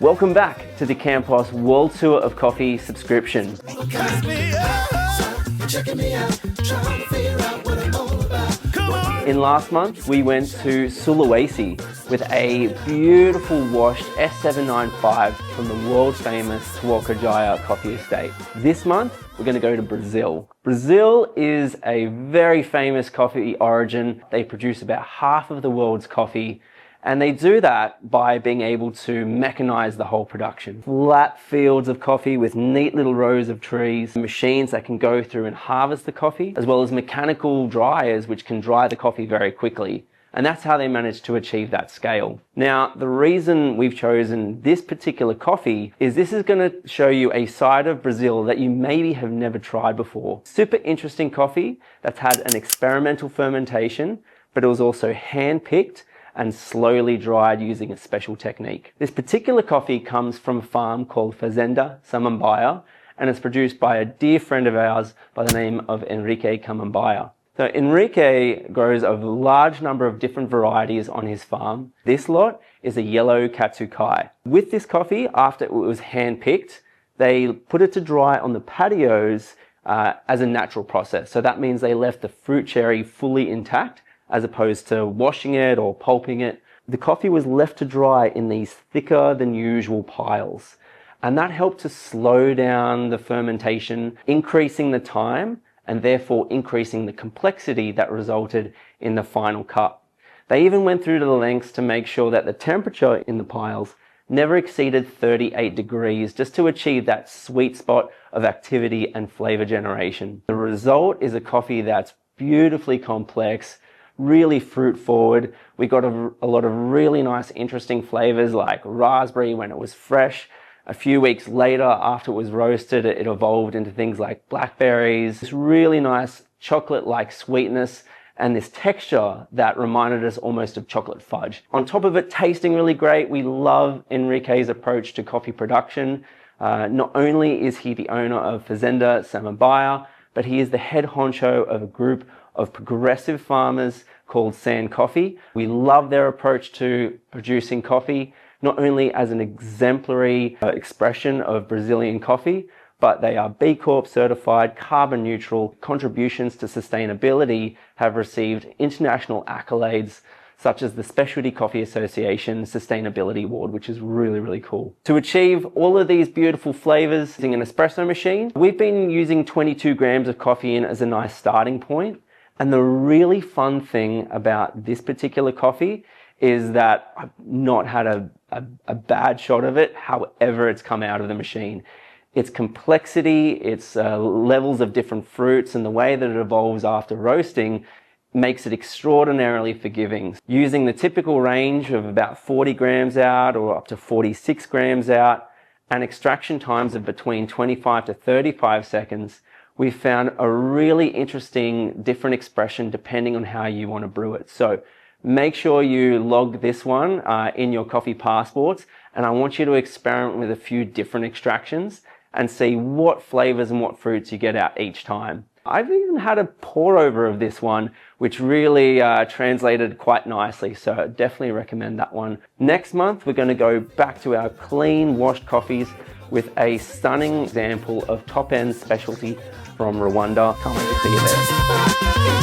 Welcome back to the Campos World Tour of Coffee subscription. In last month, we went to Sulawesi with a beautiful washed S795 from the world famous Tuakajaya coffee estate. This month, we're going to go to Brazil. Brazil is a very famous coffee origin. They produce about half of the world's coffee, and they do that by being able to mechanize the whole production. Flat fields of coffee with neat little rows of trees, machines that can go through and harvest the coffee, as well as mechanical dryers which can dry the coffee very quickly. And that's how they managed to achieve that scale. Now, the reason we've chosen this particular coffee is this is going to show you a side of Brazil that you maybe have never tried before. Super interesting coffee that's had an experimental fermentation, but it was also hand-picked and slowly dried using a special technique. This particular coffee comes from a farm called Fazenda Samambaia, and it's produced by a dear friend of ours by the name of Enrique Camambaia. So Enrique grows a large number of different varieties on his farm. This lot is a yellow Katsukai. With this coffee, after it was hand-picked, they put it to dry on the patios as a natural process. So that means they left the fruit cherry fully intact, as opposed to washing it or pulping it. The coffee was left to dry in these thicker than usual piles. And that helped to slow down the fermentation, increasing the time and therefore increasing the complexity that resulted in the final cup. They even went through to the lengths to make sure that the temperature in the piles never exceeded 38 degrees just to achieve that sweet spot of activity and flavor generation. The result is a coffee that's beautifully complex, really fruit forward. We got a lot of really nice, interesting flavors like raspberry when it was fresh. A few weeks later, after it was roasted, it evolved into things like blackberries. This really nice chocolate-like sweetness and this texture that reminded us almost of chocolate fudge. On top of it, tasting really great. We love Enrique's approach to coffee production. Not only is he the owner of Fazenda Samambaia, but he is the head honcho of a group of progressive farmers called Sand Coffee. We love their approach to producing coffee, not only as an exemplary expression of Brazilian coffee, but they are B Corp certified, carbon neutral. Contributions to sustainability have received international accolades such as the Specialty Coffee Association Sustainability Award, which is really, really cool. To achieve all of these beautiful flavors using an espresso machine, we've been using 22 grams of coffee in as a nice starting point. And the really fun thing about this particular coffee is that I've not had a bad shot of it, however it's come out of the machine. Its complexity, its levels of different fruits, and the way that it evolves after roasting makes it extraordinarily forgiving. Using the typical range of about 40 grams out or up to 46 grams out, and extraction times of between 25 to 35 seconds, we found a really interesting different expression depending on how you want to brew it. So make sure you log this one in your coffee passports, and I want you to experiment with a few different extractions and see what flavors and what fruits you get out each time. I've even had a pour over of this one, which really translated quite nicely, so I definitely recommend that one. Next month, we're going to go back to our clean washed coffees with a stunning example of top-end specialty from Rwanda. Can't wait to see you there.